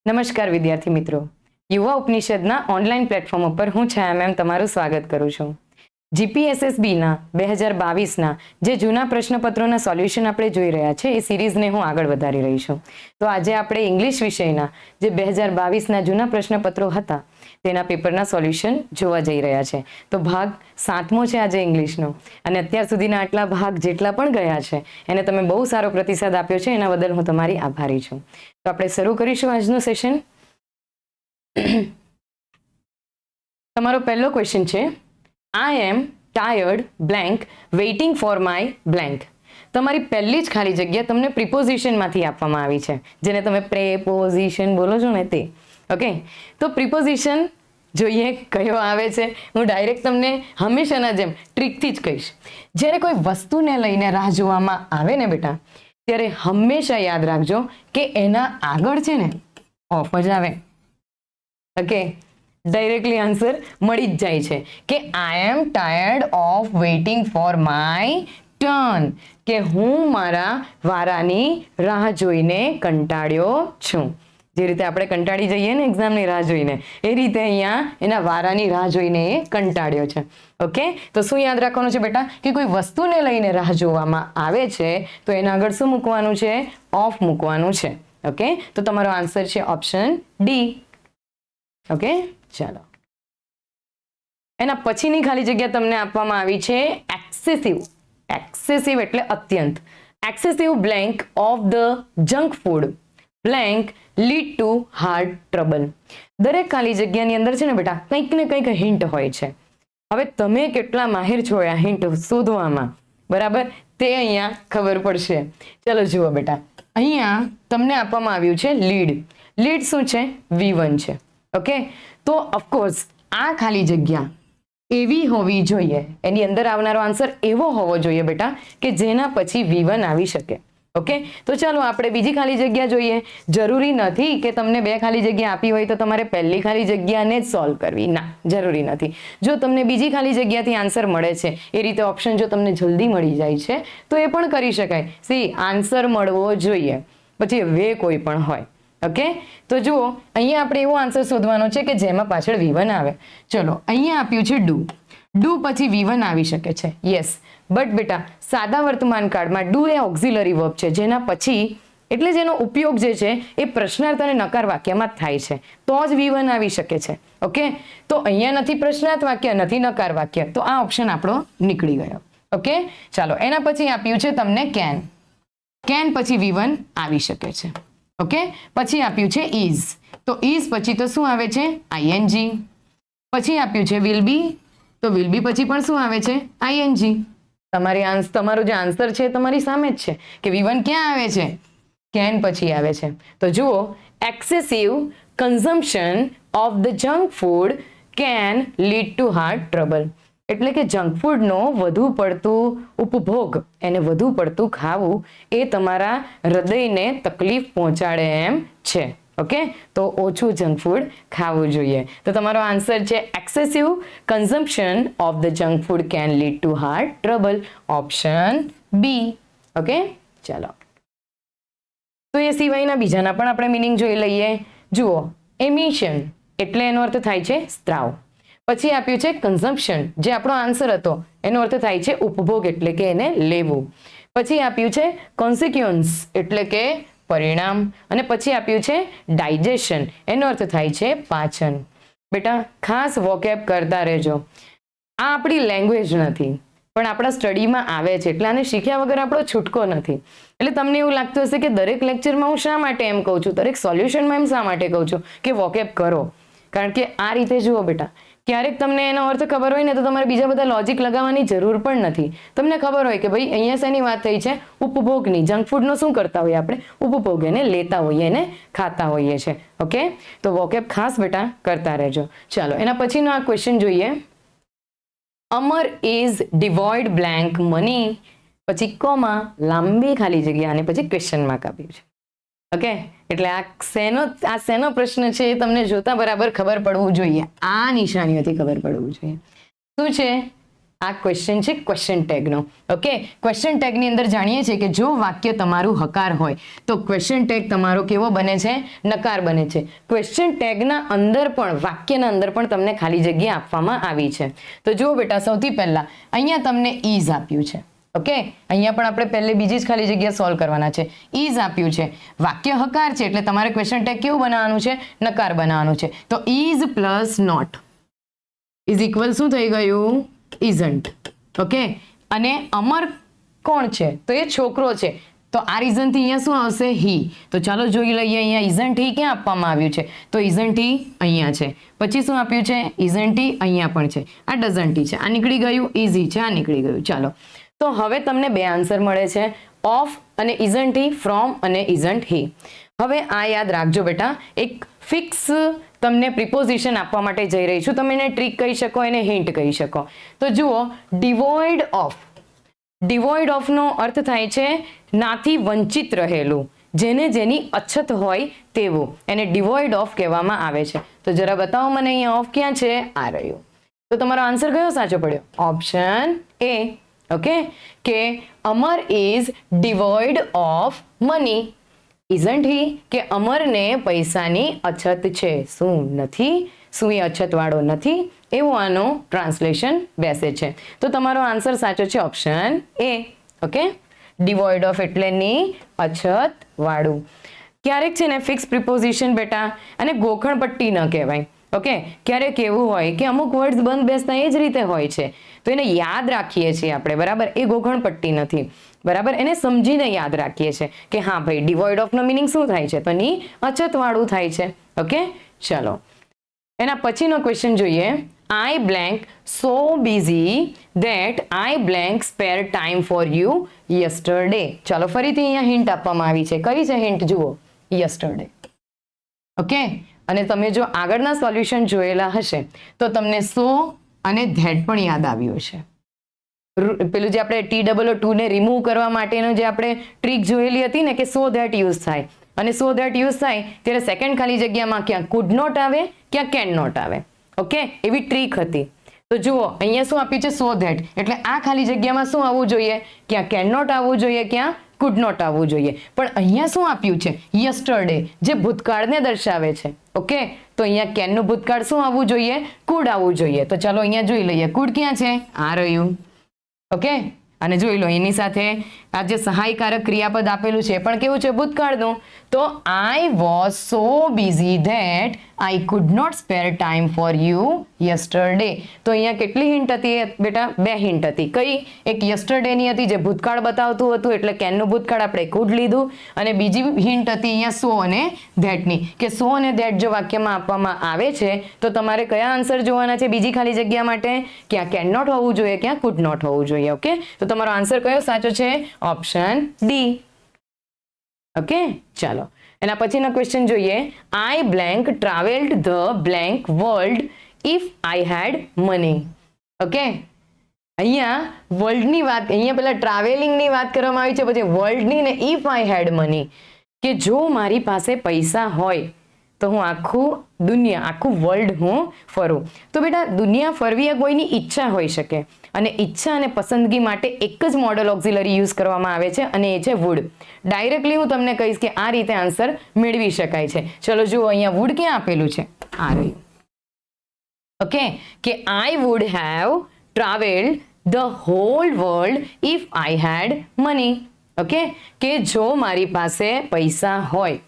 નમસ્કાર વિદ્યાર્થી મિત્રો, યુવા ઉપનિષદના ઓનલાઈન પ્લેટફોર્મ ઉપર હું છાયા મેમ તમારું સ્વાગત કરું છું. જીપીએસએસબીના 2022ના જે જૂના પ્રશ્નપત્રોના સોલ્યુશન આપણે જોઈ રહ્યા છે એ સિરીઝને હું આગળ વધારી રહી છું. તો આજે આપણે ઇંગ્લિશ વિષયના જે 2022ના જૂના પ્રશ્નપત્રો હતા તેના પેપરના સોલ્યુશન જોવા જઈ રહ્યા છે. તો ભાગ 7મો છે આજે ઇંગ્લિશનો, અને અત્યાર સુધીના આટલા ભાગ જેટલા પણ ગયા છે એને તમે બહુ સારો પ્રતિસાદ આપ્યો છે, એના બદલ હું તમારી આભારી છું. તો આપણે શરૂ કરીશું આજનું સેશન. તમારો પહેલો ક્વેશ્ચન છે, I am tired blank waiting for my blank. તમારી પહેલી જ ખાલી જગ્યા તમને પ્રિપોઝિશનમાંથી આપવામાં આવી છે, જેને તમે પ્રેપોઝિશન બોલો છો ને તે. ઓકે, તો પ્રિપોઝિશન જોઈએ કયો આવે છે. હું ડાયરેક્ટ તમને હંમેશાના જેમ ટ્રીકથી જ કહીશ. જ્યારે કોઈ વસ્તુને લઈને રાહ જોવામાં આવે ને બેટા, ત્યારે હંમેશા યાદ રાખજો કે એના આગળ છે ને ઓફ જ આવે. ઓકે, ડાયરેક્ટલી આન્સર મળી જ જાય છે કે I am tired of waiting for my turn, કે હું મારા વારાની રાહ જોઈને કંટાળ્યો છું. જે રીતે આપણે કંટાળી જઈએ ને એક્ઝામની રાહ જોઈને, એ રીતે અહીંયા એના વારાની રાહ જોઈને એ કંટાળ્યો છે. ઓકે, તો શું યાદ રાખવાનું છે બેટા કે કોઈ વસ્તુને લઈને રાહ જોવામાં આવે છે તો એના આગળ શું મૂકવાનું છે? ઓફ મૂકવાનું છે. ઓકે, તો તમારો આન્સર છે ઓપ્શન ડી. ઓકે, ચાલો. એના પછીની ખાલી જગ્યા તમને આપવામાં આવી છે એક્સેસિવ. એક્સેસિવ એટલે અત્યંત. Excessive blank of the junk food blank lead to heart trouble. દરેક ખાલી જગ્યાની અંદર છે ને બેટા કંઈક ને કંઈક હિન્ટ હોય છે. હવે તમે કેટલા માહિર છો આ હિન્ટ શોધવામાં, બરાબર, તે અહીંયા ખબર પડશે. ચલો જુઓ બેટા, અહીંયા તમને આપવામાં આવ્યું છે લીડ. લીડ શું છે? V1 છે. ઓકે, તો ઓફકોર્સ આ ખાલી જગ્યા એવી હોવી જોઈએ, એની અંદર આવનારો આન્સર એવો હોવો જોઈએ બેટા કે જેના પછી V1 આવી શકે. ઓકે, તો ચાલો આપણે બીજી ખાલી જગ્યા જોઈએ. જરૂરી નથી કે તમને બે ખાલી જગ્યા આપી હોય તો તમારે પહેલી ખાલી જગ્યાને જ સોલ્વ કરવી, ના, જરૂરી નથી. જો તમને બીજી ખાલી જગ્યાથી આન્સર મળે છે, એ રીતે ઓપ્શન જો તમને જલ્દી મળી જાય છે તો એ પણ કરી શકાય. સી, આન્સર મળવો જોઈએ, પછી વે કોઈ પણ હોય. ઓકે, તો જુઓ અહીંયા આપણે એવો આન્સર શોધવાનો છે કે જેમાં પાછળ V1 આવે. ચલો, અહીંયા આપ્યું છે ડુ. ડુ પછી V1 આવી શકે છે, યસ, બટ બેટા સાદા વર્તમાન કાળમાં ડુ એ ઓક્ઝિલરી વર્બ છે, જેના પછી એટલે જેનો ઉપયોગ જે છે એ પ્રશ્નાર્થ અને નકાર વાક્યમાં જ થાય છે, તો જ V1 આવી શકે છે. ઓકે, તો અહીંયા નથી પ્રશ્નાર્થ વાક્ય, નથી નકાર વાક્ય, તો આ ઓપ્શન આપણો નીકળી ગયો. ઓકે, ચાલો, એના પછી આપ્યું છે તમને કેન. કેન પછી V1 આવી શકે છે. ઓકે, પછી આપ્યું છે ઇઝ. તો ઇઝ પછી તો શું આવે છે? ING. પછી આપ્યું છે વિલ બી. તો વિલ બી પછી પણ શું આવે છે? ING. તમારો જે આન્સર છે તમારી સામે જ છે કે V1 ક્યાં આવે છે? કેન પછી આવે છે. તો જુઓ, excessive consumption of the junk food can lead to heart trouble. એટલે કે જંક ફૂડનો વધુ પડતું ઉપભોગ, એને વધુ પડતું ખાવું એ તમારા હૃદયને તકલીફ પહોંચાડે એમ છે. ઓકે, તો ઓછું જંક ફૂડ ખાવું જોઈએ. તો તમારો આન્સર છે excessive consumption of the junk food can lead to heart trouble, option B. Okay, ચાલો. તો એ સિવાયના બીજાના પણ આપણે મિનિંગ જોઈ લઈએ. જુઓ, એમિશન એટલે એનો અર્થ થાય છે સ્ત્રાવ. પછી આપ્યું છે કન્ઝમ્પશન, જે આપણો આન્સર હતો, એનો અર્થ થાય છે ઉપભોગ એટલે કે એને લેવું. પછી આપ્યું છે કોન્સિક્વન્સ એટલે કે પરિણામ, અને પછી આપ્યું છે ડાયજેશન, એનો અર્થ થાય છે પાચન. બેટા ખાસ વોકેબ કરતા રહેજો. આ આપણી લેંગ્વેજ નથી, પણ આપણા સ્ટડીમાં આવે છે, એટલે આને શીખ્યા વગર આપણો છૂટકો નથી. એટલે તમને એવું લાગતું હશે કે દરેક લેક્ચરમાં હું શા માટે એમ કહું છું, દરેક સોલ્યુશનમાં એમ શા માટે કહું છું કે વોકેબ કરો. કારણ કે આ રીતે જુઓ બેટા, ક્યારેક તમને એનો અર્થ ખબર હોય ને તો તમારે બીજા બધા લોજિક લગાવવાની જરૂર પણ નથી. તમને ખબર હોય કે ભાઈ અહીંયા શેની વાત થઈ છે? ઉપભોગની. જંક ફૂડનો શું કરતા હોઈએ આપણે? ઉપભોગ, એને લેતા હોઈએ, એને ખાતા હોઈએ છે. ઓકે, તો વોકેબ ખાસ બેટા કરતા રહેજો. ચાલો, એના પછીનો આ ક્વેશ્ચન જોઈએ. અમર ઇઝ ડિવોઇડ બ્લેન્ક મની, પછી કોમા, લાંબી ખાલી જગ્યા, અને પછી ક્વેશ્ચન માર્ક આપ્યું છે. ઓકે, એટલે આ શેનો પ્રશ્ન છે એ તમને જોતા બરાબર ખબર પડવું જોઈએ. આ નિશાનીઓથી ખબર પડવું જોઈએ. શું છે? આ ક્વેશ્ચન છે ક્વેશ્ચન ટેગનો. ઓકે, ક્વેશ્ચન ટેગની અંદર જાણીએ છીએ કે જો વાક્ય તમારું હકાર હોય તો ક્વેશ્ચન ટેગ તમારો કેવો બને છે? નકાર બને છે. ક્વેશ્ચન ટેગના અંદર પણ, વાક્યના અંદર પણ તમને ખાલી જગ્યા આપવામાં આવી છે. તો જુઓ બેટા, સૌથી પહેલા અહીંયા તમને ઇઝ આપ્યું છે. ઓકે, અહીંયા પણ આપણે પહેલે બીજી જ ખાલી જગ્યા સોલ્વ કરવાના છે. ઇઝ આપ્યું છે, વાક્ય હકાર છે એટલે તમારે ક્વેશ્ચન ટેગ કેવું બનાવવાનું છે? નકાર બનાવવાનું છે. તો is plus not is equal શું થઈ ગયું? ઇઝન્ટ. ઓકે, અને અમર કોણ છે? તો એ છોકરો છે. તો આ રીઝન થી અહીંયા શું આવશે? હી. તો ચાલો જોઈ લઈએ, અહીંયા ઇઝન્ટ હી ક્યાં આપવામાં આવ્યું છે? તો ઇઝન્ટ હી અહીંયા છે. પછી શું આપ્યું છે? ઇઝન્ટ હી અહીંયા પણ છે. આ ડઝન્ટ હી છે. આ નીકળી ગયું. ઇઝી છે, આ નીકળી ગયું. ચાલો, તો હવે તમને બે આન્સર મળે છે, ઓફ અને ઇઝન્ટ હી, ફ્રોમ અને ઇઝન્ટ હી. હવે આ યાદ રાખજો બેટા, એક ફિક્સ તમને પ્રિપોઝિશન આપવા માટે જઈ રહી છું. તમે એને ટ્રીક કહી શકો, એને હિન્ટ કહી શકો. તો જુઓ, ડિવોઇડ ઓફ. ડિવોઇડ ઓફનો અર્થ થાય છે નાથી વંચિત રહેલું, જેને જેની અછત હોય તેવું, એને ડિવોઇડ ઓફ કહેવામાં આવે છે. તો જરા બતાવો મને અહીંયા ઓફ ક્યાં છે? આ રહ્યું. તો તમારો આન્સર કયો સાચો પડ્યો? Option A. ઓકે, કે અમર ઇઝ ડિવોઇડ ઓફ મની. ઇઝન્ટ હી, કે અમરને પૈસાની અછત છે. શું નથી? શું એ અછત વાળો નથી? એવું આનું ટ્રાન્સલેશન બેસે છે. તો તમારો આન્સર સાચો છે ઓપ્શન એ. ઓકે, ડિવોઇડ ઓફ એટલે ની અછત વાળું. ક્યારેક છે ને ફિક્સ પ્રિપોઝિશન બેટા, અને ગોખણ પટ્ટી ન કહેવાય. ઓકે, ક્યારેક એવું હોય કે અમુક વર્ડ્સ બંધ બેસતા એ જ રીતે હોય છે, તો એને યાદ રાખીએ છીએ આપણે, બરાબર? એ ગોખણ પટ્ટી નથી, બરાબર? એને સમજીને યાદ રાખીએ છીએ કે હા ભાઈ, ડિવોઇડ ઓફ નો મિનિંગ શું થાય છે? તો ની અછત વાળું થાય છે. ઓકે, ચલો એના પછીનો ક્વેશ્ચન જોઈએ. I blank so busy that I blank spare time for you yesterday. ચાલો ફરીથી અહીંયા હિન્ટ આપવામાં આવી છે. કઈ છે હિન્ટ? જુઓ, yesterday. ઓકે, અને તમે જો આગળના સોલ્યુશન જોયેલા હશે તો તમને સો અને ધેટ પણ યાદ આવ્યું છે. પેલું જે આપણે TOO ને રિમૂવ કરવા માટેનો જે આપણે ટ્રીક જોયેલી હતી ને, કે સો ધેટ યુઝ થાય, અને સો ધેટ યુઝ થાય ત્યારે સેકન્ડ ખાલી જગ્યામાં ક્યાં કુડ નોટ આવે, ક્યાં કેન નોટ આવે. ઓકે, એવી ટ્રીક હતી. તો જુઓ, અહીંયા શું આપ્યું છે? So that. એટલે આ ખાલી જગ્યામાં શું આવવું જોઈએ? ક્યાં કેન નોટ આવવું જોઈએ, ક્યાં કુડ નોટ આવવું જોઈએ. પણ અહીંયા શું આપ્યું છે? યસ્ટરડે, જે ભૂતકાળને દર્શાવે છે. ઓકે, તો અહીંયા કેનનું ભૂતકાળ શું આવવું જોઈએ? કુડ આવવું જોઈએ. તો ચાલો અહીંયા જોઈ લઈએ, કુડ ક્યાં છે? આ રહ્યું. ઓકે, અને જોઈ લો એની સાથે આ જે સહાયકારક ક્રિયાપદ આપેલું છે પણ કેવું છે? ભૂતકાળનું. તો I was so busy that I could not spare time for you yesterday. તો અહીંયા કેટલી હિન્ટ હતી બેટા? બે હિન્ટ હતી. કઈ? એક yesterday ની હતી જે ભૂતકાળ બતાવતું હતું, એટલે કેનનું ભૂતકાળ આપણે could લીધું, અને બીજી હિન્ટ હતી અહીંયા so અને that ની, કે so અને that જો વાક્યમાં આપવામાં આવે છે તો તમારે કયા આન્સર જોવાના છે બીજી ખાલી જગ્યા માટે? ક્યાં કેન નોટ હોવું જોઈએ, ક્યાં could not હોવું જોઈએ. ઓકે, તો તમારો આન્સર કયો સાચો છે? Option D. ઓકે, ચાલો એના પછીનો ક્વેશ્ચન જોઈએ. I blank traveled the blank world if I had money. Okay, અહીંયા વર્લ્ડની વાત, અહીંયા પેલા ટ્રાવેલિંગની વાત કરવામાં આવી છે, પછી વર્લ્ડની ને if I had money, કે જો મારી પાસે પૈસા હોય તો હું આખું દુનિયા, આખું વર્લ્ડ હું ફરું. તો બેટા, દુનિયા ફરવી એ કોઈની ઈચ્છા હોઈ શકે, અને ઈચ્છા અને પસંદગી માટે એક જ મોડલ ઓક્ઝિલરી યુઝ કરવામાં આવે છે, અને એ છે વુડ. ડાયરેક્ટલી હું તમને કહીશ કે આ રીતે આન્સર મેળવી શકાય છે. ચલો જુઓ, અહીંયા વુડ ક્યાં આપેલું છે? આ રહ્યું. ઓકે, કે I would have traveled the whole world if I had money. Okay, કે જો મારી પાસે પૈસા હોય,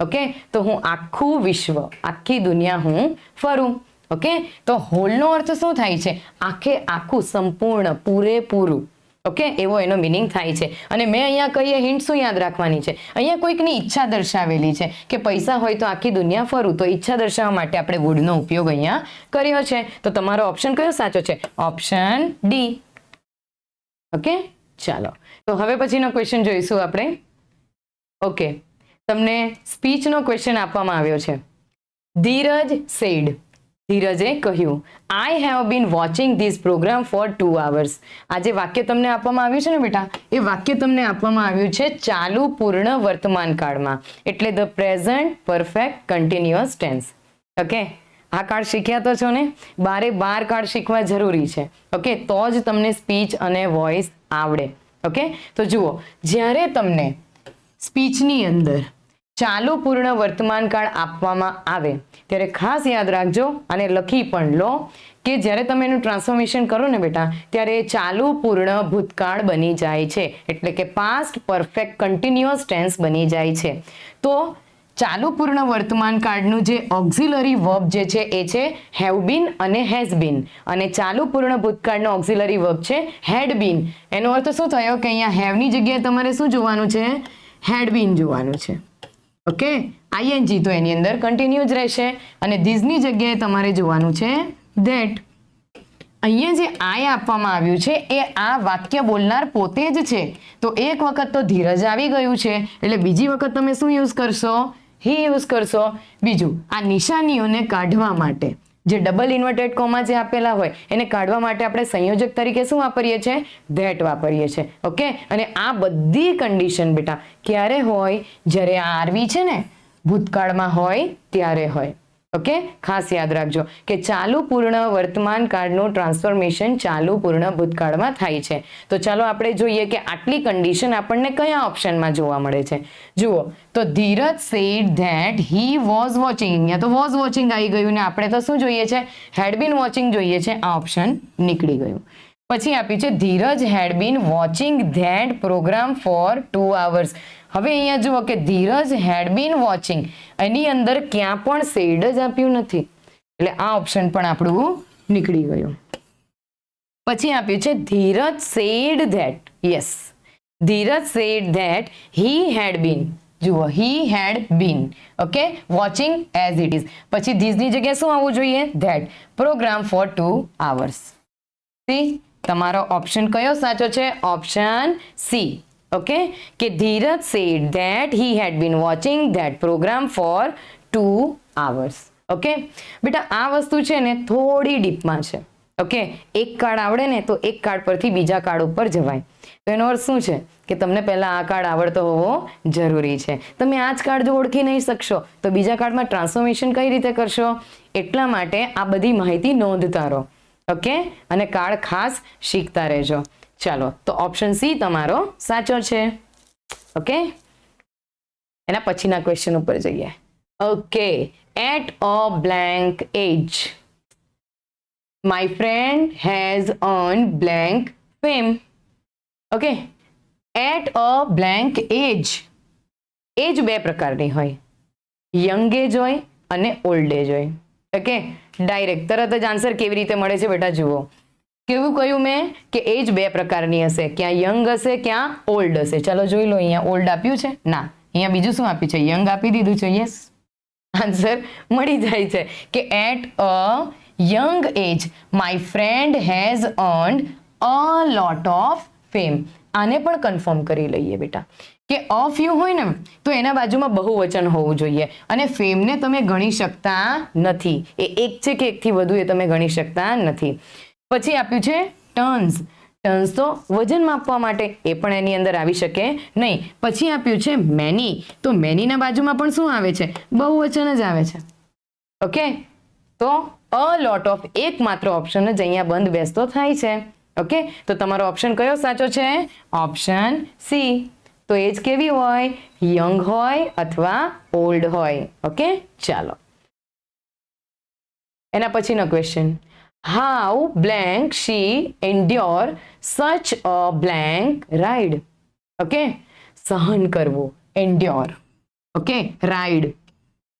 ઓકે, તો હું આખું વિશ્વ, આખી દુનિયા હું ફરું. ઓકે, તો હોલનો અર્થ શું થાય છે? આખે આખું, સંપૂર્ણ, પૂરેપૂરું. ઓકે, એવો એનો મિનિંગ થાય છે. અને મેં અહીંયા કહીએ હિન્ટ શું યાદ રાખવાની છે? અહીંયા કોઈકની ઈચ્છા દર્શાવેલી છે કે પૈસા હોય તો આખી દુનિયા ફરું, તો ઈચ્છા દર્શાવવા માટે આપણે વુડનો ઉપયોગ અહીંયા કર્યો છે. તો તમારો ઓપ્શન કયો સાચો છે? Option D. ઓકે, ચાલો તો હવે પછીનો ક્વેશ્ચન જોઈશું આપણે. ઓકે, તમને સ્પીચનો ક્વેશ્ચન આપવામાં આવ્યો છે. ધીરજ સેડ, ધીરજે કહ્યું, I have been watching this program for 2 hours. આ જે વાક્ય તમને આપવામાં આવ્યું છે ને બેટા, એ વાક્ય તમને આપવામાં આવ્યું છે ચાલુ પૂર્ણ વર્તમાન કાળમાં, એટલે the present perfect continuous tense. Okay, આ કાર્ડ શીખ્યા તો છો ને? 12 કાર્ડ શીખવા જરૂરી છે. ઓકે, તો જ તમને સ્પીચ અને વોઇસ આવડે. ઓકે, તો જુઓ, જ્યારે તમને સ્પીચની અંદર ચાલુ પૂર્ણ વર્તમાન કાળ આપવામાં આવે ત્યારે ખાસ યાદ રાખજો અને લખી પણ લો કે જ્યારે તમે એનું ટ્રાન્સફોર્મેશન કરો ને બેટા, ત્યારે ચાલુ પૂર્ણ ભૂતકાળ બની જાય છે, એટલે કે પાસ્ટ પરફેક્ટ કન્ટિન્યુઅસ ટેન્સ બની જાય છે. તો ચાલુ પૂર્ણ વર્તમાન કાળનું જે ઓક્ઝિલરી વર્બ જે છે એ છે હેવ બીન અને હેઝ બીન, અને ચાલુ પૂર્ણ ભૂતકાળનો ઓક્ઝિલરી વર્બ છે હેડ બીન. એનો અર્થ શું થયો કે અહીંયા હેવની જગ્યાએ તમારે શું જોવાનું છે? હેડ બીન જોવાનું છે. ઓકે, આઈએનજી તો એની અંદર કન્ટિન્યુ જ રહેશે, અને ધીઝની જગ્યાએ તમારે જોવાનું છે ધેટ. અહીંયા જે આય આપવામાં આવ્યું છે એ આ વાક્ય બોલનાર પોતે જ છે, તો એક વખત તો ધીરજ આવી ગયું છે, એટલે બીજી વખત તમે શું યુઝ કરશો? હી યુઝ કરશો. બીજું, આ નિશાનીઓને કાઢવા માટે જે ડબલ ઇન્વર્ટેડ કોમા જે આપેલા હોય એને કાઢવા માટે આપણે સંયોજક તરીકે શું વાપરીએ છીએ? ધેટ વાપરીએ છીએ. ઓકે, અને આ બધી કન્ડિશન બેટા ક્યારે હોય? જ્યારે આ આરવી છે ને ભૂતકાળમાં હોય ત્યારે હોય. ઓકે, ખાસ યાદ રાખજો કે ચાલુ પૂર્ણ વર્તમાન કાળનું ટ્રાન્સફોર્મેશન ચાલુ પૂર્ણ ભૂતકાળમાં થાય છે. તો ચાલો આપણે જોઈએ કે આટલી કન્ડિશન આપણને કયા ઓપ્શનમાં જોવા મળે છે. જુઓ, તો Dhiraj said that he was watching, અહીંયા તો વોઝ વોચિંગ આવી ગયું ને આપણે તો શું જોઈએ છે? હેડ બીન વોચિંગ જોઈએ છે. આ ઓપ્શન નીકળી ગયું. પછી આપ્યું છે Dhiraj had been watching that program for 2 hours. હવે અહીંયા જુઓ કે ધીરજ હેડ બીન વોચિંગ, એની અંદર ક્યાં પણ સેડ જ આપ્યું નથી, એટલે આ ઓપ્શન પણ આપણું નીકળી ગયું. પછી આપ્યું છે Dhiraj said that, yes, Dhiraj said that he had been, જુઓ he had been, okay, watching as it is. પછી ધીસની જગ્યાએ શું આવવું જોઈએ? That program for 2 hours. C, તમારો ઓપ્શન કયો સાચો છે? Option C. ઓકે, કે Dhiraj said that he had been watching that program for 2 hours. Okay બેટા, આ વસ્તુ છે ને થોડી ડીપમાં છે. ઓકે, એક કાર્ડ આવડે ને તો એક કાર્ડ પરથી બીજા કાર્ડ ઉપર જવાય. તો એનો અર્થ શું છે કે તમને પહેલા આ કાર્ડ આવડતો હોવો જરૂરી છે. તમે આ જ કાર્ડ જો ઓળખી નહીં શકશો તો બીજા કાર્ડમાં ટ્રાન્સફોર્મેશન કઈ રીતે કરશો? એટલા માટે આ બધી માહિતી નોંધતા રહો. ઓકે, અને કાર્ડ ખાસ શીખતા રહેજો. ચાલો, તો ઓપ્શન સી તમારો સાચો છે. ઓકે, એના પછીના ક્વેશ્ચન ઉપર જઈએ. Okay, at a blank age my friend has earn blank fame. Okay, at a blank age. Age બે પ્રકારની હોય, યંગ એજ હોય અને ઓલ્ડ એજ હોય. ઓકે, ડાયરેક્ટ તરત જ આન્સર કેવી રીતે મળે છે બેટા જુઓ. કેવું કહ્યું મેં કે એજ બે પ્રકારની હશે, ક્યાં યંગ હશે ક્યાં ઓલ્ડ હશે. ચાલો જોઈ લો, અહીંયા ઓલ્ડ આપ્યું છે ના, અહીંયા બીજું શું આપ્યું છે? યંગ આપી દીધું છે. યસ, આન્સર મળી જાય છે કે at a young age my friend has earned a lot of fame. આને પણ કન્ફર્મ કરી લઈએ બેટા કે અ ફ્યુ હોય ને તો એના બાજુમાં બહુવચન હોવું જોઈએ, અને ફેમને તમે ગણી શકતા નથી. એ એક છે કે એકથી વધુ એ તમે ગણી શકતા નથી. પછી આપ્યું છે ટર્ન્સ. ટર્ન્સ તો વજન માપવા માટે, એ પણ એની અંદર આવી શકે નહીં. પછી આપ્યું છે મેની, તો મેનીના બાજુમાં પણ શું આવે છે? બહુવચન જ આવે છે. ઓકે, તો અ લોટ ઓફ એકમાત્ર ઓપ્શન જ અહીંયા બંધ બેસતો થાય છે. ઓકે, તો તમારો ઓપ્શન કયો સાચો છે? Option C. તો એજ કેવી હોય? યંગ હોય અથવા ઓલ્ડ હોય. ઓકે, ચાલો એના પછીનો question. How blank she endure such a blank ride. Okay, સહન કરવું, endure. Okay, ride.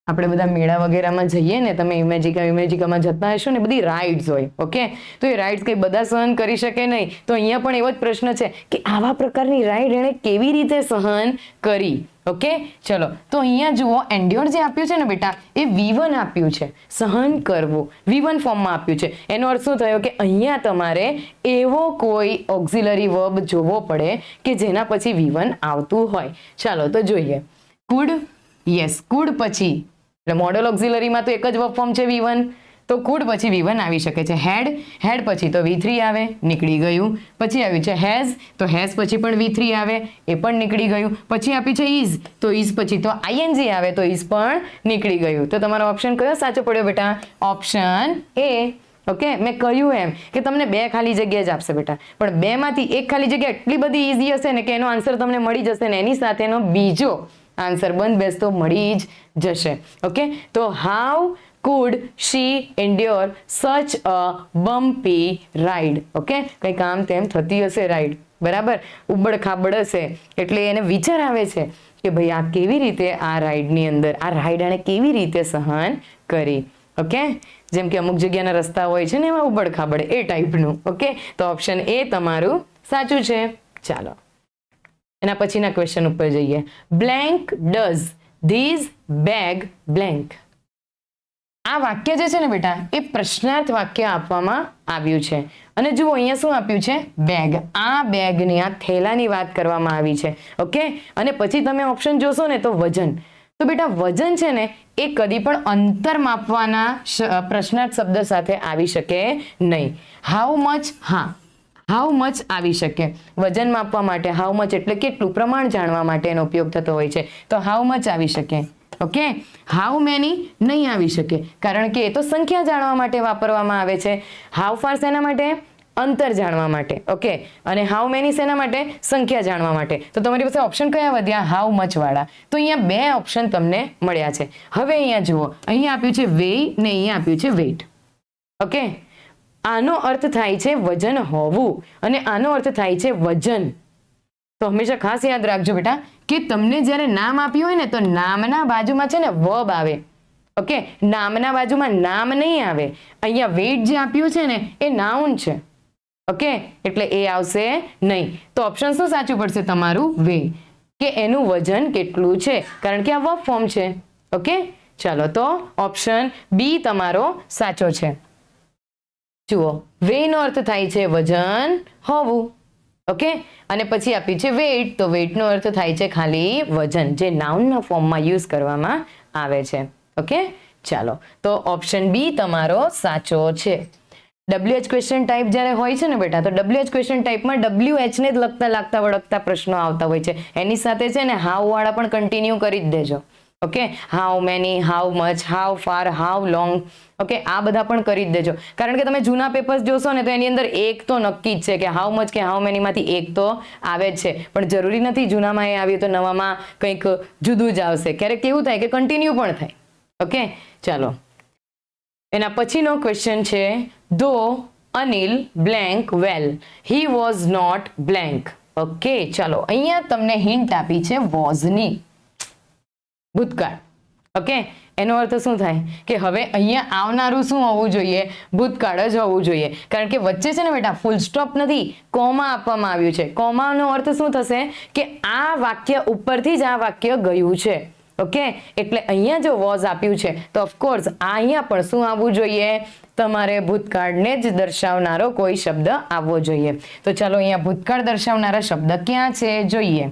આપણે બધા મેળા વગેરેમાં જઈએ ને, તમે ઇમેજિકામાં જતા હશો ને, બધી રાઇડ્સ હોય. ઓકે, તો એ રાઇડ્સ કઈ બધા સહન કરી શકે નહીં. તો અહીંયા પણ એવો જ પ્રશ્ન છે કે આવા પ્રકારની રાઇડ એણે કેવી રીતે સહન કરી. ઓકે, ચલો, તો અહીંયા જુઓ એન્ડ્યોર જે આપ્યું છે ને બેટા એ V1 આપ્યું છે, સહન કરવું V1 ફોર્મમાં આપ્યું છે. એનો અર્થ શું થયો કે અહીંયા તમારે એવો કોઈ ઓક્ઝિલરી વર્બ જોવો પડે કે જેના પછી V1 આવતું હોય. ચાલો તો જોઈએ. કુડ, યસ, કુડ પછી એટલે મોડલ ઓક્ઝિલરીમાં તો એક જ વર્બ ફોર્મ છે V1. તો કુડ પછી V1 આવી શકે છે. હેડ પછી તો V3 આવે, નીકળી ગયું. પછી આવ્યું છે હેઝ, તો હેઝ પછી પણ V3 આવે, એ પણ નીકળી ગયું. પછી આપ્યું છે ઇઝ, તો ઇઝ પછી તો ING આવે, તો ઇઝ પણ નીકળી ગયું. તો તમારો ઓપ્શન કયો સાચો પડ્યો બેટા? Option A. ઓકે, મેં કહ્યું એમ કે તમને 2 ખાલી જગ્યા જ આપશે બેટા, પણ 2 માંથી એક ખાલી જગ્યા એટલી બધી ઈઝી હશે ને કે એનો આન્સર તમને મળી જશે ને એની સાથેનો બીજો આન્સર બંધ બેસતો મળી જ જશે. ઓકે, તો how could she endure such a bumpy ride? Okay, કંઈક આમ તેમ થતી હશે રાઈડ, બરાબર, ઉબડ ખાબડ હશે, એટલે એને વિચાર આવે છે કે ભાઈ આ કેવી રીતે આ રાઈડની અંદર આ રાઈડ આને કેવી રીતે સહન કરી. ઓકે, જેમ કે અમુક જગ્યાના રસ્તા હોય છે ને એમાં ઉબડ ખાબડ, એ ટાઈપનું. ઓકે, તો ઓપ્શન એ તમારું સાચું છે. ચાલો એના પછીના ક્વેશ્ચન ઉપર જઈએ. Blank does these bag blank. આ વાક્ય જે છે ને બેટા એ પ્રશ્નાર્થ વાક્ય આપવામાં આવ્યું છે. અને જુઓ અહીંયા શું આપ્યું છે? બેગ. આ બેગની આ થેલાની વાત કરવામાં આવી છે. ઓકે, અને પછી તમે ઓપ્શન જોશો ને તો વજન. તો બેટા વજન છે ને એ કદી પણ અંતર માપવાના પ્રશ્નાર્થ શબ્દ સાથે આવી શકે નહીં. હાઉ મચ, હા હાઉ મચ આવી શકે. વજન માપવા માટે હાઉ મચ એટલે કેટલું, પ્રમાણ જાણવા માટે એનો ઉપયોગ થતો હોય છે, તો હાઉ મચ આવી શકે. ઓકે, હાઉ મેની નહીં આવી શકે, કારણ કે એ તો સંખ્યા જાણવા માટે વાપરવામાં આવે છે. હાઉ ફાર શેના માટે? અંતર જાણવા માટે. ઓકે, અને હાઉ મેની શેના માટે? સંખ્યા જાણવા માટે. તો તમારી પાસે ઓપ્શન કયા વધ્યા? હાઉ મચ વાળા. તો અહીંયા 2 ઓપ્શન તમને મળ્યા છે. હવે અહીંયા જુઓ, અહીંયા આપ્યું છે વેઇ ને અહીંયા આપ્યું છે વેઇટ. ઓકે, આનો અર્થ થાય છે વજન હોવું અને આનો અર્થ થાય છે વજન. તો હંમેશા ખાસ યાદ રાખજો બેટા કે તમને જ્યારે નામ આપ્યું હોય ને તો નામના બાજુમાં છે ને વર્બ આવે. ઓકે, નામના બાજુમાં નામ નહીં આવે. અહીંયા વેઇટ જે આપ્યું છે ને એ નાઉન છે. ઓકે, એટલે એ આવશે નહીં. તો ઓપ્શન શું સાચું પડશે તમારું? વે, કે એનું વજન કેટલું છે, કારણ કે આ વર્બ ફોર્મ છે. ઓકે, ચાલો તો ઓપ્શન બી તમારો સાચો છે. જુઓ, વે નો અર્થ થાય છે વજન હોવું. ઓકે, અને પછી આપ્યું છે વેઇટ, તો વેઇટનો અર્થ થાય છે ખાલી વજન, જે નાઉનના ફોર્મમાં યુઝ કરવામાં આવે છે. ઓકે, ચાલો તો ઓપ્શન બી તમારો સાચો છે. WH ક્વેશ્ચન ટાઈપ જ્યારે હોય છે ને બેટા, તો WH ક્વેશ્ચન ટાઈપમાં WH ને જ લાગતા વળગતા પ્રશ્નો આવતા હોય છે. એની સાથે છે ને હાઉ વાળા પણ કન્ટિન્યુ કરી જ દેજો. Okay, how many, how much, how far, how long. Okay, આ બધા પણ કરી જ દેજો, કારણ કે તમે જૂના પેપર્સ જોશો ને તો એની અંદર એક તો નક્કી જ છે કે હાઉ મચ કે હાઉ મેની માંથી એક તો આવે જ છે, પણ જરૂરી નથી જૂનામાં એ આવ્યું તો નવામાં કંઈક જુદું જ આવશે. ક્યારેક કેવું થાય કે કન્ટિન્યુ પણ થાય. ઓકે, ચાલો એના પછીનો ક્વેશ્ચન છે though Anil blank well he was not blank. Okay, ચાલો અહીંયા તમને હિન્ટ આપી છે વોઝની, ભૂતકાળ. ઓકે, એનો અર્થ શું થાય કે હવે અહીંયા આવનારું શું હોવું જોઈએ? ભૂતકાળ જ હોવું જોઈએ, કારણ કે વચ્ચે છે ને બેટા ફૂલ સ્ટોપ નથી, કોમા આપવામાં આવ્યું છે. કોમાનો અર્થ શું થશે કે આ વાક્ય ઉપરથી જ આ વાક્ય ગયું છે. ઓકે, એટલે અહીંયા જો વોઝ આપ્યું છે તો ઓફકોર્સ અહીંયા પણ શું આવવું જોઈએ? તમારે ભૂતકાળને જ દર્શાવનારો કોઈ શબ્દ આવવો જોઈએ. તો ચાલો અહીંયા ભૂતકાળ દર્શાવનારા શબ્દ ક્યાં છે જોઈએ.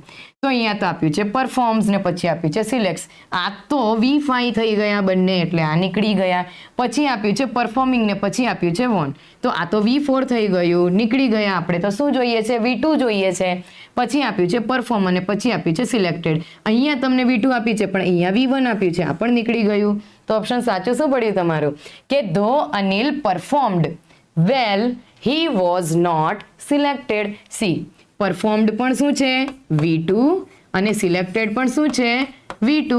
તો અહીંયા તો આપ્યું છે પરફોર્મ્સ ને પછી આપ્યું છે સિલેક્ટ્સ. આ તો V5 થઈ ગયા બંને, એટલે આ નીકળી ગયા. પછી આપ્યું છે પરફોર્મિંગ ને પછી આપ્યું છે વોન, તો આ તો V4 થઈ ગયું, નીકળી ગયા. આપણે તો શું જોઈએ છે? V2 જોઈએ છે. પછી આપ્યું છે પરફોર્મ અને પછી આપ્યું છે સિલેક્ટેડ. અહીંયા તમને V2 આપ્યું છે પણ અહીંયા V1 આપ્યું છે, આ પણ નીકળી ગયું. તો ઓપ્શન સાચું શું પડ્યું તમારું? કે though Anil performed well he was not selected. C, performed પણ શું છે? V2, અને સિલેક્ટેડ પણ શું છે? V2.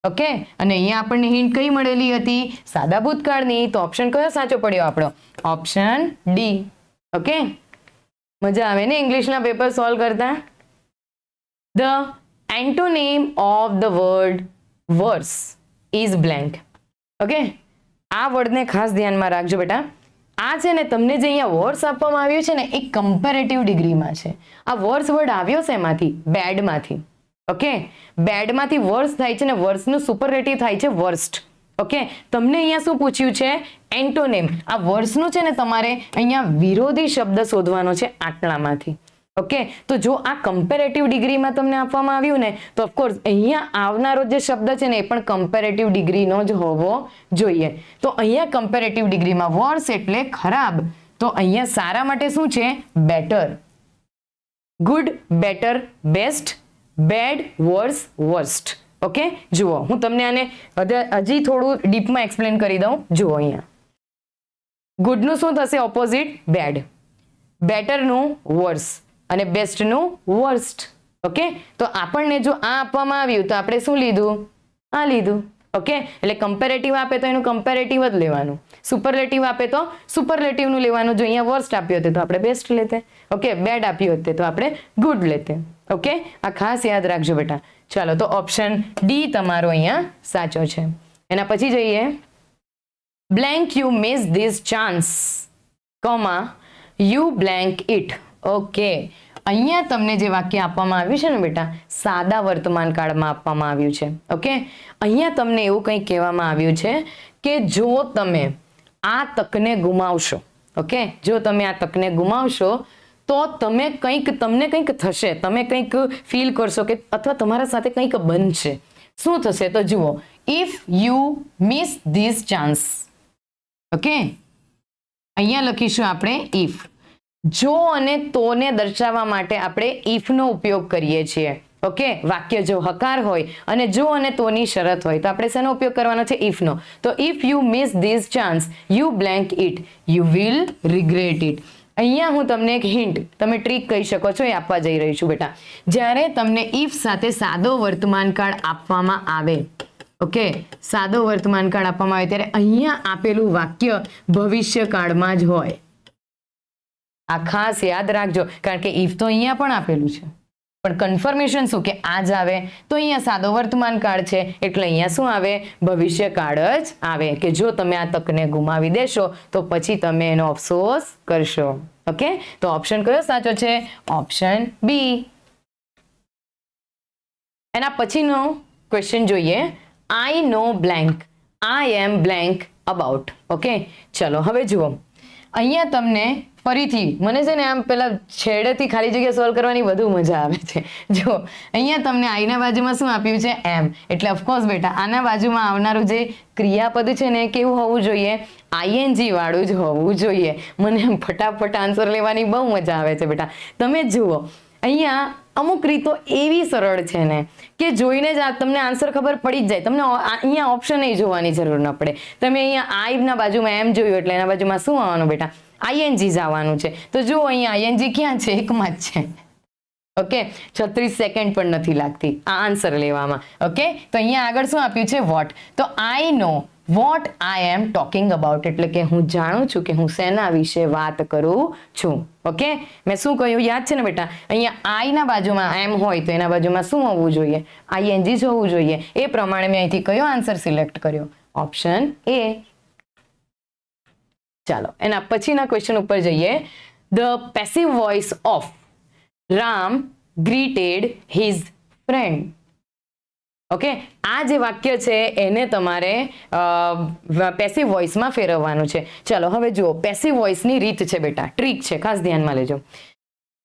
ઓકે, અને અહીંયા આપણને હિન્ટ કઈ મળેલી હતી? સાદા ભૂતકાળની. તો ઓપ્શન કયો સાચો પડ્યો આપણો? Option D. ઓકે, મજા આવે ને ઇંગ્લિશના પેપર સોલ્વ કરતા? The antonym of the word worse is blank. Okay, આ વર્ડને ખાસ ધ્યાનમાં રાખજો બેટા. આ છે ને તમને જે અહીંયા વર્સ આપવામાં આવ્યું છે ને એ કમ્પેરેટિવ ડિગ્રીમાં છે. આ વર્સ વર્ડ આવ્યો છે એમાંથી, બેડમાંથી. ઓકે, બેડમાંથી વર્સ થાય છે ને વર્સનું સુપરલેટિવ થાય છે વર્સ્ટ. ઓકે, તમને અહીંયા શું પૂછ્યું છે? એન્ટોનિમ. આ વર્સનું છે ને તમારે અહીંયા વિરોધી શબ્દ શોધવાનો છે આટલામાંથી. ઓકે, તો જો આ કમ્પેરેટિવ ડિગ્રીમાં તમને આપવામાં આવ્યું ને તો ઓફકોર્સ અહીંયા આવનારો જે શબ્દ છે ને એ પણ કમ્પેરેટિવ ડિગ્રીનો જ હોવો જોઈએ. તો અહીંયા કમ્પેરેટિવ ડિગ્રીમાં વર્સ એટલે ખરાબ, તો અહીંયા સારા માટે શું છે? Better. Good, better, best, bad, worse, worst. Okay, જુઓ હું તમને આને હજી થોડું ડીપમાં એક્સપ્લેન કરી દઉં. જુઓ અહીંયા ગુડનું શું થશે? ઓપોઝિટ બેડ, બેટરનું વર્સ અને બેસ્ટનું વર્સ્ટ. ઓકે, તો આપણને જો આ આપવામાં આવ્યું તો આપણે શું લીધું? આ લીધું. ઓકે, એટલે કમ્પેરેટિવ આપે તો એનું કમ્પેરેટિવ જ લેવાનું, સુપરલેટિવ આપે તો સુપરલેટિવનું લેવાનું. જો અહીંયા વર્સ્ટ આપ્યું હતું તો આપણે બેસ્ટ લેતે. ઓકે, બેડ આપ્યું હતું તો આપણે ગુડ લેતે. ઓકે, આ ખાસ યાદ રાખજો બેટા. ચાલો, તો ઓપ્શન ડી તમારો અહીંયા સાચો છે. એના પછી જઈએ, blank you miss this chance, comma you blank it. Okay, અહીંયા તમને જે વાક્ય આપવામાં આવ્યું છે ને બેટા, સાદા વર્તમાન કાળમાં આપવામાં આવ્યું છે. ઓકે, અહીંયા તમને એવું કંઈક કહેવામાં આવ્યું છે કે જો તમે આ તકને ગુમાવશો, ઓકે, જો તમે આ તકને ગુમાવશો તો તમને કંઈક થશે, તમે કંઈક ફીલ કરશો કે અથવા તમારા સાથે કંઈક બનશે. શું થશે? તો જુઓ, if you miss this chance. Okay, અહીંયા લખીશું આપણે ઇફ. જો અને તોને દર્શાવવા માટે આપણે ઇફનો ઉપયોગ કરીએ છીએ. ઓકે, વાક્ય જો હકાર હોય અને જો અને તોની શરત હોય તો આપણે શેનો ઉપયોગ કરવાનો છે? ઇફનો. તો if you miss this chance you blank it, you will regret it. અહીંયા હું તમને એક હિન્ટ, તમે ટ્રીક કહી શકો છો, એ આપવા જઈ રહી છું બેટા. જ્યારે તમને ઇફ સાથે સાદો વર્તમાન કાળ આપવામાં આવે, ઓકે, સાદો વર્તમાન કાળ આપવામાં આવે ત્યારે અહીંયા આપેલું વાક્ય ભવિષ્યકાળમાં જ હોય. આ ખાસ યાદ રાખજો, કારણ કે ઇફ તો અહીંયા પણ આપેલું છે, પણ કન્ફર્મેશન શું કે આ જ આવે. તો અહીંયા સાદો વર્તમાન કાળ છે એટલે અહીંયા શું આવે? ભવિષ્યકાળ જ આવે, કે જો તમે આ તકને ગુમાવી દેશો તો પછી તમે એનો અફસોસ કરશો. ઓકે, તો ઓપ્શન કયો સાચો છે? Option B. એના પછીનો ક્વેશ્ચન જોઈએ, I know blank, I am blank about. Okay, ચલો હવે જુઓ, અહીંયા તમને ફરીથી મને છે ને આમ પેલા છેડેથી ખાલી જગ્યા સોલ્વ કરવાની વધુ મજા આવે છે. જો અહીંયા તમને આઈના બાજુમાં શું આપ્યું છે? એમ. એટલે ઓફકોર્સ બેટા આના બાજુમાં આવનારું જે ક્રિયાપદ છે ને કેવું હોવું જોઈએ? આઈએનજી વાળું જ હોવું જોઈએ. મને એમ ફટાફટ આન્સર લેવાની બહુ મજા આવે છે બેટા. તમે જુઓ અહીંયા અમુક રીતો એવી સરળ છે ને કે જોઈને જ તમને આન્સર ખબર પડી જ જાય. તમને અહીંયા ઓપ્શન નહીં જોવાની જરૂર ન પડે. તમે અહીંયા આઈના બાજુમાં એમ જોયું એટલે એના બાજુમાં શું આવવાનું બેટા? આઈએનજી જ આવવાનું છે. તો જુઓ અહીંયા આઈએનજી ક્યાં છે? એકમાં જ છે. ઓકે, 36 સેકન્ડ પણ નથી લાગતી આ આન્સર લેવામાં. ઓકે, તો અહીંયા આગળ શું આપ્યું છે? વોટ. તો I know what I am talking about, એટલે કે હું જાણું છું કે હું શેના વિશે વાત કરું છું. ઓકે, મેં શું કહ્યું યાદ છે ને બેટા? અહીંયા આઈના બાજુમાં એમ હોય તો એના બાજુમાં શું હોવું જોઈએ? આઈએનજી જ હોવું જોઈએ. એ પ્રમાણે મેં અહીંથી કયો આન્સર સિલેક્ટ કર્યો? Option A. ચાલો એના પછીના ક્વેશ્ચન ઉપર જઈએ. The passive voice of Ram greeted his friend. Okay, આ જે વાક્ય છે એને તમારે પેસિવ વોઇસમાં ફેરવવાનું છે. ચાલો હવે જુઓ, પેસિવ વોઇસની રીત છે બેટા, ટ્રીક છે, ખાસ ધ્યાનમાં લેજો.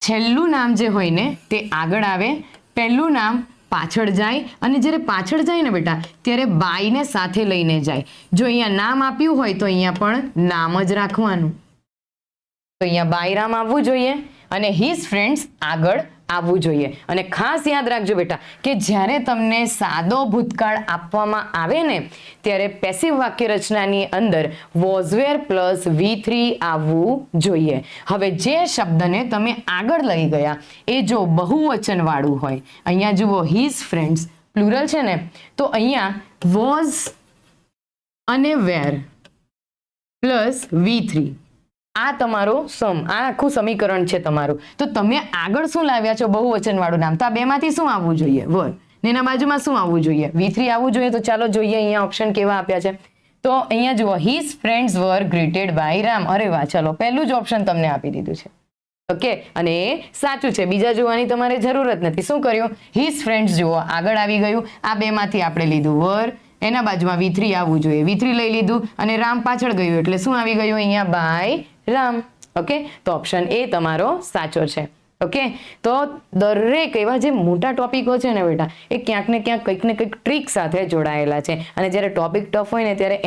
છેલ્લું નામ જે હોય ને તે આગળ આવે, પહેલું નામ પાછળ જાય, અને જ્યારે પાછળ જાય ને બેટા ત્યારે બાઈને સાથે લઈને જાય. જો અહીંયા નામ આપ્યું હોય તો અહીંયા પણ નામ જ રાખવાનું. તો અહીંયા બાયરામ આવવું જોઈએ અને હિઝ ફ્રેન્ડ્સ આગળ આવવું જોઈએ. અને ખાસ યાદ રાખજો બેટા કે જ્યારે તમને સાદો ભૂતકાળ આપવામાં આવે ને ત્યારે પેસિવ વાક્ય રચનાની અંદર વોઝ વેર પ્લસ V3 આવવું જોઈએ. હવે જે શબ્દને તમે આગળ લઈ ગયા એ જો બહુવચન વાળું હોય, અહીંયા જુઓ હિઝ ફ્રેન્ડ્સ પ્લુરલ છે ને, તો અહીંયા વોઝ અને વેર પ્લસ V3 આ તમારો સમ, આ આખું સમીકરણ છે તમારું. તો તમે આગળ શું લાવ્યા છો? બહુવચન વાળું નામ. તો આ બેમાંથી શું આવવું જોઈએ? વર. ને એના બાજુમાં શું આવવું જોઈએ? V3 આવવું જોઈએ. તો ચાલો જોઈએ અહીંયા ઓપ્શન કેવા આપ્યા છે. તો અહીંયા જુઓ, his friends were greeted by Ram. અરે વાહ, ચલો પહેલું જ ઓપ્શન તમને આપી દીધું છે. ઓકે, અને એ સાચું છે, બીજા જોવાની તમારે જરૂર જ નથી. શું કર્યું? હિઝ ફ્રેન્ડ્સ જુઓ આગળ આવી ગયું. આ બેમાંથી આપણે લીધું વર, એના બાજુમાં V3 આવવું જોઈએ, V3 લઈ લીધું, અને રામ પાછળ ગયું એટલે શું આવી ગયું અહીંયા? બાય રામ. ઓકે, તો ઓપ્શન એ તમારો સાચો છે. ઓકે, તો દરેક એવા જે મોટા ટોપિકો છે ને બેટા, એ ક્યાંક ને ક્યાંક કંઈક ને કંઈક ટ્રીક સાથે જોડાયેલા છે. અને જ્યારે ટોપિક ટફ હોય ને ત્યારે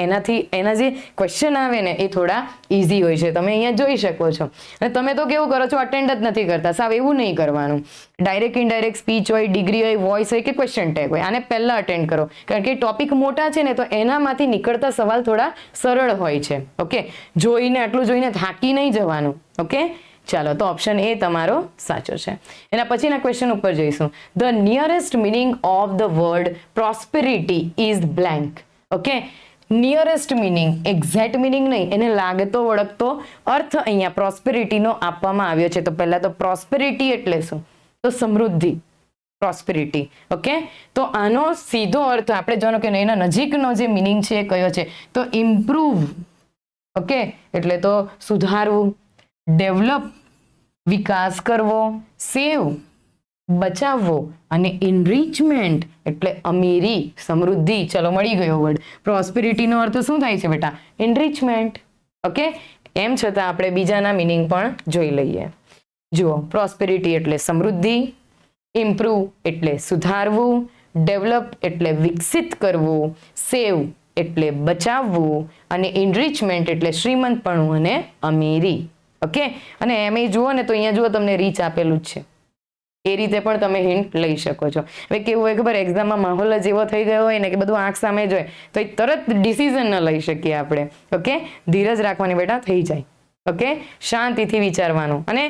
એના જે ક્વેશ્ચન આવે ને એ થોડા ઇઝી હોય છે. તમે અહીંયા જોઈ શકો છો. અને તમે તો કેવું કરો છો, અટેન્ડ જ નથી કરતા. સાવ એવું નહીં કરવાનું. ડાયરેક્ટ ઇનડાયરેક્ટ સ્પીચ હોય, ડિગ્રી હોય, વોઇસ હોય કે ક્વેશ્ચન ટેગ હોય, આને પહેલા અટેન્ડ કરો. કારણ કે ટોપિક મોટા છે ને તો એનામાંથી નીકળતા સવાલ થોડા સરળ હોય છે. ઓકે, આટલું જોઈને થાકી નહીં જવાનું. ઓકે, ચાલો, તો ઓપ્શન એ તમારો સાચો છે. એના પછીના ક્વેશ્ચન ઉપર જઈશું. The nearest meaning of the word prosperity is blank. Okay, nearest meaning, exact meaning નહીં, એને લાગતો વળગતો અર્થ અહીંયા પ્રોસ્પેરિટીનો આપવામાં આવ્યો છે. તો પહેલા તો પ્રોસ્પેરિટી એટલે શું? તો સમૃદ્ધિ, પ્રોસ્પેરિટી. ઓકે, તો આનો સીધો અર્થ આપણે જાણો કે એના નજીકનો જે મિનિંગ છે એ કયો છે? તો ઇમ્પ્રૂવ. ઓકે, એટલે તો સુધારવું, ડેવલપ, વિકાસ કરવો, સેવ, બચાવવો, અને ઇનરિચમેન્ટ એટલે અમીરી, સમૃદ્ધિ. ચલો, મળી ગયો વર્ડ. પ્રોસ્પેરિટીનો અર્થ શું થાય છે બેટા? ઇનરિચમેન્ટ. ઓકે, એમ છતાં આપણે બીજાના મિનિંગ પણ જોઈ લઈએ. જુઓ, પ્રોસ્પેરિટી એટલે સમૃદ્ધિ, ઇમ્પ્રૂવ એટલે સુધારવું, ડેવલપ એટલે વિકસિત કરવું, સેવ એટલે બચાવવું, અને ઇનરિચમેન્ટ એટલે શ્રીમંતપણું અને અમીરી. ઓકે, અને એમ જુઓ ને તો અહીંયા જુઓ તમને રીચ આપેલું જ છે. એ રીતે પણ તમે હિન્ટ લઈ શકો છો. હવે કેવું હોય ખબર, એક્ઝામમાં માહોલ જ એવો થઈ ગયો હોય ને કે બધું આંખ સામે જ હોય તો એ તરત ડિસિઝન ન લઈ શકીએ આપણે. ઓકે, ધીરજ રાખવાની બેટા, થઈ જાય. ઓકે, શાંતિથી વિચારવાનું. અને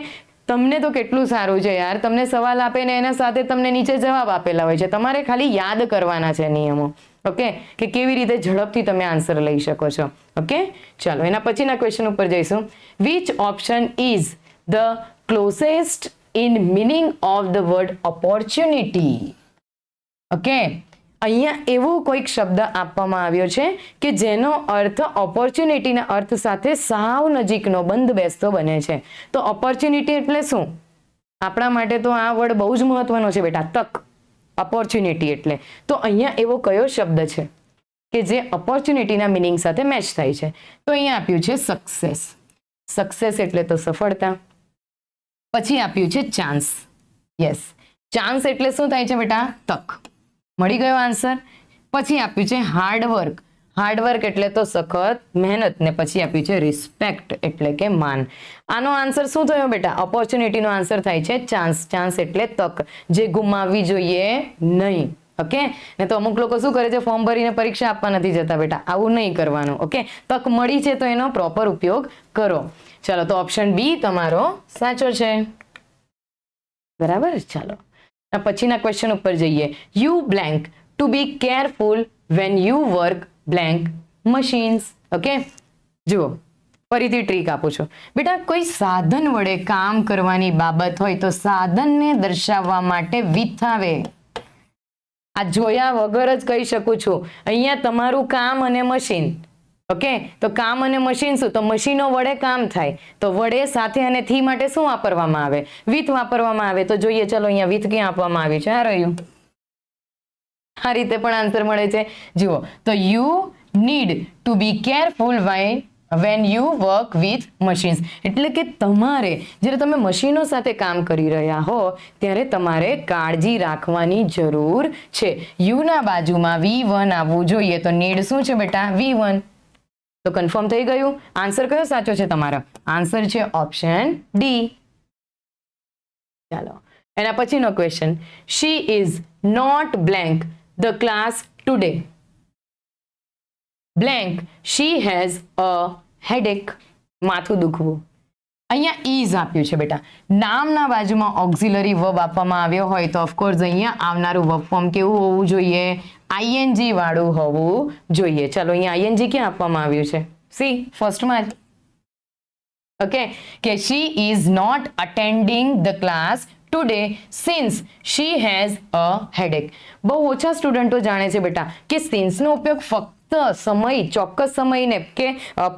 તમને તો કેટલું સારું છે યાર, તમને સવાલ આપે ને એના સાથે તમને નીચે જવાબ આપેલા હોય છે. તમારે ખાલી યાદ કરવાના છે નિયમો. ઓકે, કે કેવી રીતે ઝડપથી તમે આન્સર લઈ શકો છો. ઓકે, ચાલો, એના પછીના ક્વેશ્ચન ઉપર જઈશું. Which option is the closest in meaning of the word opportunity? Okay, અહીંયા એવો કોઈક શબ્દ આપવામાં આવ્યો છે કે જેનો અર્થ ઓપોર્ચ્યુનિટીના અર્થ સાથે સાવ નજીકનો, બંધ બેસતો બને છે. તો ઓપોર્ચ્યુનિટી એટલે શું? આપણા માટે તો આ વર્ડ બહુ જ મહત્વનો છે બેટા, તક. ઓપોર્ચ્યુનિટી એટલે તો અહીંયા એવો કયો શબ્દ છે કે જે ઓપોર્ચ્યુનિટીના મિનિંગ સાથે મેચ થાય છે? તો અહીંયા આપ્યું છે સક્સેસ. સક્સેસ એટલે તો સફળતા. પછી આપ્યું છે ચાન્સ. યસ, ચાન્સ એટલે શું થાય છે બેટા? તક. મળી ગયો આન્સર. પછી આપ્યું છે હાર્ડવર્ક. હાર્ડવર્ક એટલે તો સખત મહેનત. ને પછી આપ્યું છે રિસ્પેક્ટ એટલે કે માન. આનો આન્સર શું થયો બેટા? ઓપોર્ચ્યુનિટીનો આન્સર થાય છે ચાન્સ. ચાન્સ એટલે તક, જે ગુમાવવી જોઈએ નહીં. ઓકે, ને તો અમુક લોકો શું કરે છે, ફોર્મ ભરીને પરીક્ષા આપવા નથી જતા બેટા. આવું નહીં કરવાનું. ઓકે, તક મળી છે તો એનો પ્રોપર ઉપયોગ કરો. ચાલો, તો ઓપ્શન બી તમારો સાચો છે. બરાબર. ચાલો, પછીના ક્વેશ્ચન ઉપર જઈએ. You blank to be careful when you work blank machines. Okay, જુઓ, ફરીથી ટ્રીક આપું છું બેટા. કોઈ સાધન વડે કામ કરવાની બાબત હોય તો સાધનને દર્શાવવા માટે વિથ આવે. આ જોયા વગર જ કહી શકું છું. અહીંયા તમારું કામ અને મશીન. ઓકે, તો કામ અને મશીન શું? તો મશીનો વડે કામ થાય. તો વડે સાથે અને થી માટે શું વાપરવામાં આવે? વિથ વાપરવામાં આવે. તો જોઈએ, ચલો, અહીંયા વિથ ક્યાં આપવામાં આવી છે? આ રહ્યું. આ રીતે પણ આન્સર મળે છે. જુઓ, તો you need to be careful when you work with machines. એટલે કે તમારે જ્યારે તમે મશીનો સાથે કામ કરી રહ્યા હો ત્યારે તમારે કાળજી રાખવાની જરૂર છે. યુના બાજુમાં V1 આવવું જોઈએ. તો નીડ શું છે બેટા? V1. તો કન્ફર્મ થઈ ગયું. આન્સર કયો સાચો છે તમારો? આન્સર છે ઓપ્શન ડી. ચાલો, એના પછીનો question. She is not blank the class today. Blank she has a headache. માથું દુખવું. અહીંયા ઇઝ આપ્યું છે બેટા. નામના બાજુમાં ઓક્ઝિલરી વર્બ આપવામાં આવ્યો હોય તો ઓફકોર્સ અહીંયા આવનારું વર્બ ફોર્મ કેવું હોવું જોઈએ? આઈએનજી વાળું હોવું જોઈએ. ચાલો, અહીંયા આઈએનજી ક્યાં આપવામાં આવ્યું છે? સી, ફર્સ્ટમાં જ. ઓકે, કે she is not attending the class today since she has a headache. બહુ ઓછા સ્ટુડન્ટો જાણે છે બેટા કે સિન્સનો ઉપયોગ ફક્ત સમય, ચોક્કસ સમયને કે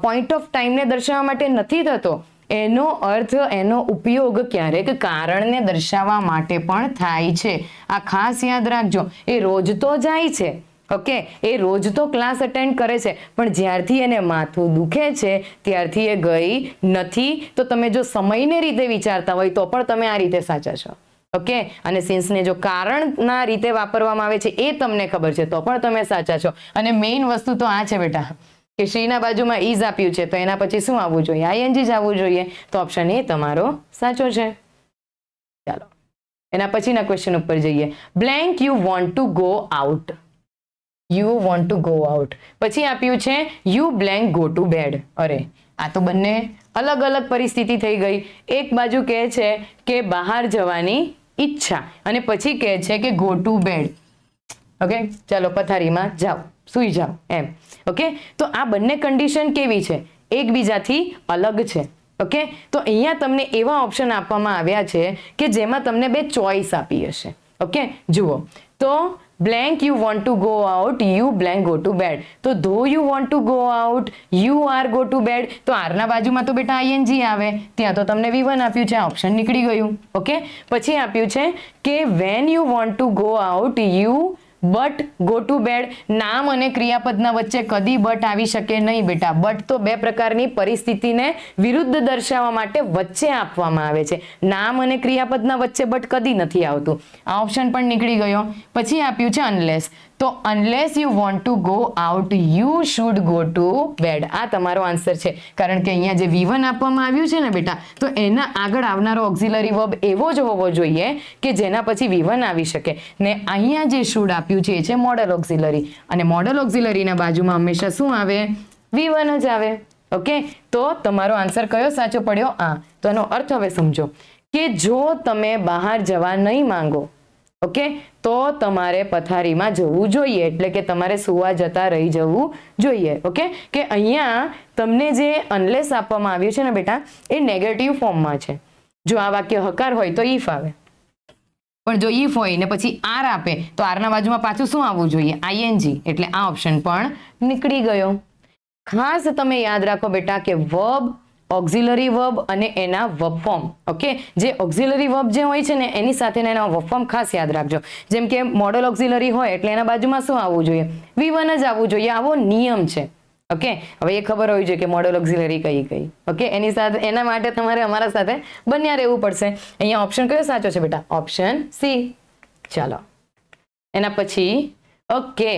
પોઈન્ટ ઓફ ટાઈમને દર્શાવવા માટે નથી થતો. એનો અર્થ, એનો ઉપયોગ ક્યારેક કારણને દર્શાવવા માટે પણ થાય છે. આ ખાસ યાદ રાખજો. એ રોજ તો જાય છે ઓકે, એ રોજ તો ક્લાસ અટેન્ડ કરે છે, પણ જ્યારથી એને માથું દુખે છે ત્યારથી એ ગઈ નથી. તો તમે જો સમયને રીતે વિચારતા હોય તો પણ તમે આ રીતે સાચા છો. ઓકે, અને સિન્સને જો કારણના રીતે વાપરવામાં આવે છે એ તમને ખબર છે તો પણ તમે સાચા છો. અને મેઇન વસ્તુ તો આ છે બેટા કે શ્રીના બાજુમાં ઇઝ આપ્યું છે તો એના પછી શું આવવું જોઈએ? આઈએનજી જ આવવું જોઈએ. તો ઓપ્શન એ તમારો સાચો છે. ચાલો એના પછીના ક્વેશ્ચન ઉપર જઈએ. Blank you want to go out. You want to go out. પછી આપ્યું છે you blank go to bed. અરે આ તો બંને અલગ અલગ પરિસ્થિતિ થઈ ગઈ. એક બાજુ કહે છે કે બહાર જવાની ઈચ્છા અને પછી કહે છે કે ગો ટુ બેડ. ઓકે, ચાલો પથારીમાં જાઓ, સુઈ જાઓ એમ. ઓકે, તો આ બંને કન્ડિશન કેવી છે? એકબીજાથી અલગ છે. ઓકે, તો અહીંયા તમને એવા ઓપ્શન આપવામાં આવ્યા છે કે જેમાં તમને બે ચોઇસ આપી હશે. ઓકે, જુઓ તો blank you want to go out, you blank go to bed. તો though you want to go out, you are go to bed. તો r ના બાજુમાં તો બેટા ing આવે, ત્યાં તો તમને v1 આપ્યું છે, ઓપ્શન નીકળી ગયું. ઓકે, પછી આપ્યું છે કે when you want to go out, you but go to bed. નામ અને ક્રિયાપદના વચ્ચે કદી બટ આવી શકે નહીં બેટા. બટ તો બે પ્રકારની પરિસ્થિતિને વિરુદ્ધ દર્શાવવા માટે વચ્ચે આપવામાં આવે છે. નામ અને ક્રિયાપદના વચ્ચે બટ કદી નથી આવતું. આ ઓપ્શન પણ નીકળી ગયો. પછી આપ્યું છે અનલેસ. તો unless you want to go out, you should go to bed. આ તમારો આન્સર છે, કારણ કે અહીંયા જે v1 આપવામાં આવ્યું છે ને બેટા, તો એના આગળ આવનારો ઓક્ઝિલરી વર્બ એવો જ હોવો જોઈએ કે જેના પછી v1 આવી શકે. ને અહીંયા જે શુડ આપ્યું છે એ છે મોડલ ઓક્ઝિલરી, અને મોડલ ઓક્ઝિલરીના બાજુમાં હંમેશા શું આવે? v1 જ આવે. ઓકે, તો તમારો આન્સર કયો સાચો પડ્યો? આ. તો એનો અર્થ હવે સમજો કે જો તમે બહાર જવા નહીં માંગો, ઓકે, તો તમારે પથારીમાં જવું જોઈએ, એટલે કે તમારે સુવા જતા રહી જવું જોઈએ. ઓકે, કે અહીંયા તમને જે અનલેસ આપવામાં આવ્યું છે ને બેટા, એ નેગેટિવ ફોર્મમાં છે. જો આ વાક્ય હકાર હોય તો ઇફ આવે, પણ જો ઇફ હોય ને પછી આર આપે તો આર ના બાજુમાં પાછું શું આવવું જોઈએ? આઈએનજી. એટલે આ ઓપ્શન પણ નીકળી ગયો. ખાસ તમે યાદ રાખો બેટા કે વર્બ, ઓક્ઝિલરી વર્બ અને એના વર્બ ફોર્મ. ઓકે, જે ઓક્ઝિલરી વર્બ જે હોય છે ને એની સાથે એના વર્બ ફોર્મ ખાસ યાદ રાખજો. જેમ કે મોડલ ઓક્ઝિલરી હોય એટલે એના બાજુમાં શું આવવું જોઈએ? v1 જ આવવું જોઈએ. આવો નિયમ છે. ઓકે, હવે એ ખબર હોવી જોઈએ કે મોડલ ઓક્ઝિલરી કઈ. ઓકે, એની સાથે એના માટે તમારે અમારા સાથે બન્યા રહેવું પડશે. અહીંયા ઓપ્શન કયો સાચો છે બેટા? Option C. ચાલો એના પછી ઓકે,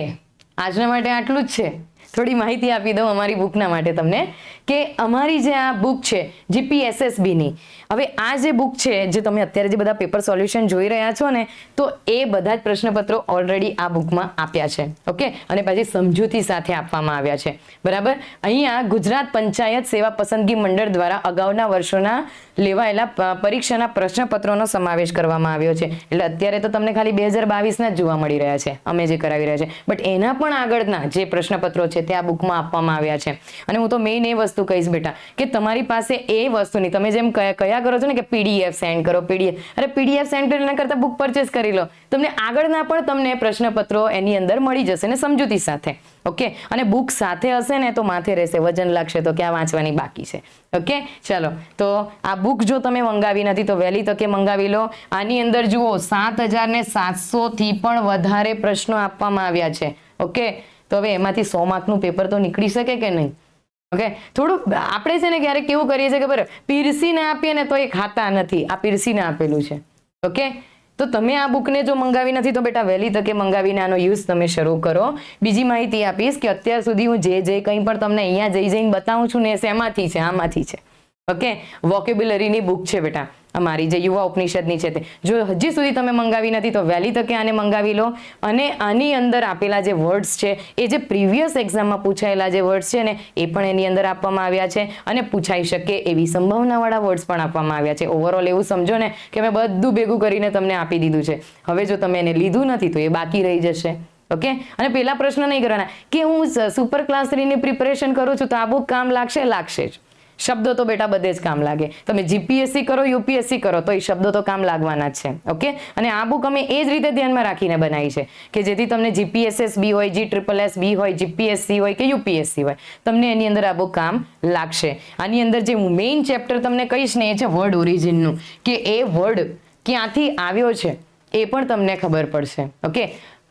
આજના માટે આટલું જ છે. થોડી માહિતી આપી દઉં અમારી બુકના માટે તમને, કે અમારી જે આ બુક છે જીપીએસએસબીની, હવે આ જે બુક છે જે તમે અત્યારે જે બધા પેપર સોલ્યુશન જોઈ રહ્યા છો ને, તો એ બધા જ પ્રશ્નપત્રો ઓલરેડી આ બુકમાં આપ્યા છે. ઓકે, અને પછી સમજૂતી સાથે આપવામાં આવ્યા છે. બરાબર. અહીંયા ગુજરાત પંચાયત સેવા પસંદગી મંડળ દ્વારા અગાઉના વર્ષોના લેવાયેલા પરીક્ષાના પ્રશ્નપત્રોનો સમાવેશ કરવામાં આવ્યો છે. એટલે અત્યારે તો તમને ખાલી 2022ના જ જોવા મળી રહ્યા છે, અમે જે કરાવી રહ્યા છે, બટ એના પણ આગળના જે પ્રશ્નપત્રો છે તે આ બુકમાં આપવામાં આવ્યા છે. અને હું તો મેઇન એ વસ્તુ કહીશ બેટા કે તમારી પાસે એ વસ્તુની, તમે જેમ કયા કરો છો ને કે પીડીએફ સેન્ડ કરો, પીડીએફ, અરે પીડીએફ સેન્ડ કરીને કરતા બુક પરચેસ કરી લો. તમને આગળના પણ તમને પ્રશ્નપત્રો એની અંદર મળી જશે ને સમજૂતી સાથે. ઓકે, અને બુક સાથે હશે ને તો માથે રહેશે, વજન લાગશે તો ક્યાં વાંચવાની બાકી છે. ઓકે, ચાલો તો આ બુક જો તમે મંગાવી નથી તો વહેલી તકે મંગાવી લો. આની અંદર જુઓ 7700 થી પણ વધારે પ્રશ્નો આપવામાં આવ્યા છે. ઓકે, તો હવે એમાંથી 100 માર્કનું પેપર તો નીકળી શકે કે નહીં? ઓકે, થોડું આપણે છે ને ક્યારેક કેવું કરીએ છીએ ખબર, પીરસીને આપીએ ને તો એ ખાતા નથી. આ પીરસીને આપેલું છે. ઓકે, તો તમે આ બુકને જો મંગાવી નથી તો બેટા વહેલી તકે મંગાવીને આનો યુઝ તમે શરૂ કરો. બીજી માહિતી આપીશ કે અત્યાર સુધી હું જે કંઈ પણ તમને અહીંયા જઈને બતાવું છું ને શેમાંથી છે? આમાંથી છે. ઓકે, વોકેબ્યુલરીની બુક છે બેટા અમારી, જે યુવા ઉપનિષદની છે તે. જો હજી સુધી તમે મંગાવી નથી તો વહેલી તકે આને મંગાવી લો. અને આની અંદર આપેલા જે વર્ડ્સ છે એ જે પ્રીવિયસ એક્ઝામમાં પૂછાયેલા જે વર્ડ્સ છે ને એ પણ એની અંદર આપવામાં આવ્યા છે, અને પૂછાઈ શકે એવી સંભાવનાવાળા વર્ડ્સ પણ આપવામાં આવ્યા છે. ઓવરઓલ એવું સમજો ને કે મેં બધું ભેગું કરીને તમને આપી દીધું છે. હવે જો તમે એને લીધું નથી તો એ બાકી રહી જશે. ઓકે, અને પેલા પ્રશ્ન નહીં કરવાના કે હું સુપર ક્લાસ 3 ની પ્રિપેરેશન કરું છું તો આ બુક કામ લાગશે જ. શબ્દો તો બેટા બધે જ કામ લાગે. તમે જીપીએસસી કરો, યુપીએસસી કરો તો એ શબ્દો તો કામ લાગવાના જ છે. ઓકે, અને આ બુક અમે એ જ રીતે ધ્યાનમાં રાખીને બનાવી છે કે જેથી તમને જીપીએસએસબી હોય, GSSB હોય, જીપીએસસી હોય કે યુપીએસસી હોય, તમને એની અંદર આ બુક કામ લાગશે. આની અંદર જે મેઇન ચેપ્ટર તમને કહીશ ને એ છે વર્ડ ઓરિજિનનું, કે એ વર્ડ ક્યાંથી આવ્યો છે એ પણ તમને ખબર પડશે. ઓકે,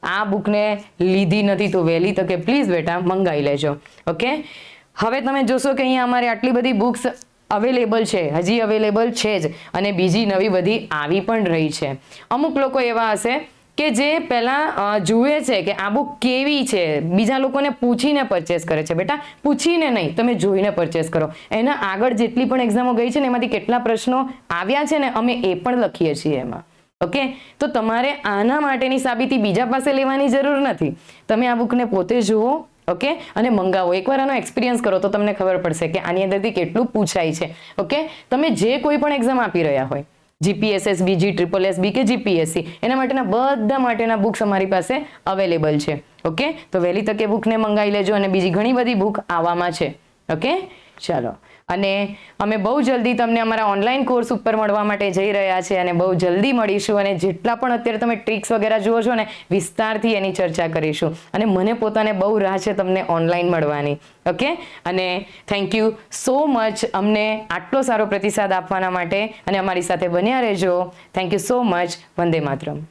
આ બુકને લીધી નથી તો વહેલી તકે પ્લીઝ બેટા મંગાવી લેજો. ઓકે, હવે તમે જોશો કે અહીંયા અમારે આટલી બધી બુક્સ અવેલેબલ છે, હજી અવેલેબલ છે જ, અને બીજી નવી બધી આવી પણ રહી છે. અમુક લોકો એવા હશે કે જે પહેલાં જુએ છે કે આ બુક કેવી છે, બીજા લોકોને પૂછીને પરચેસ કરે છે. બેટા પૂછીને નહીં, તમે જોઈને પરચેસ કરો. એના આગળ જેટલી પણ એક્ઝામો ગઈ છે ને એમાંથી કેટલા પ્રશ્નો આવ્યા છે ને અમે એ પણ લખીએ છીએ એમાં. ઓકે, તો તમારે આના માટેની સાબિતી બીજા પાસે લેવાની જરૂર નથી. તમે આ બુકને પોતે જુઓ, ઓકે, અને મંગાવો. એકવાર આનો એક્સપિરિયન્સ કરો તો તમને ખબર પડશે કે આની અંદરથી કેટલું પૂછાય છે. ઓકે, તમે જે કોઈ પણ એક્ઝામ આપી રહ્યા હોય, જીપીએસએસબી, GSSB કે જીપીએસસી, એના માટેના બધા માટેના બુક્સ અમારી પાસે અવેલેબલ છે. ઓકે, તો વહેલી તકે બુકને મંગાવી લેજો, અને બીજી ઘણી બધી બુક આવવામાં છે. ઓકે, ચાલો. અને અમે બહુ જલ્દી તમને અમારા ઓનલાઈન કોર્સ ઉપર મળવા માટે જઈ રહ્યા છે, અને બહુ જલ્દી મળીશું. અને જેટલા પણ અત્યારે તમે ટ્રિક્સ વગેરે જુઓ છો ને, વિસ્તારથી એની ચર્ચા કરીશું. અને મને પોતાને બહુ રાહ છે તમને ઓનલાઈન મળવાની. ઓકે, અને થેન્ક યુ સો મચ અમને આટલો સારો પ્રતિસાદ આપવાના માટે, અને અમારી સાથે બન્યા રહેજો. Thank you so much. Vande Mataram.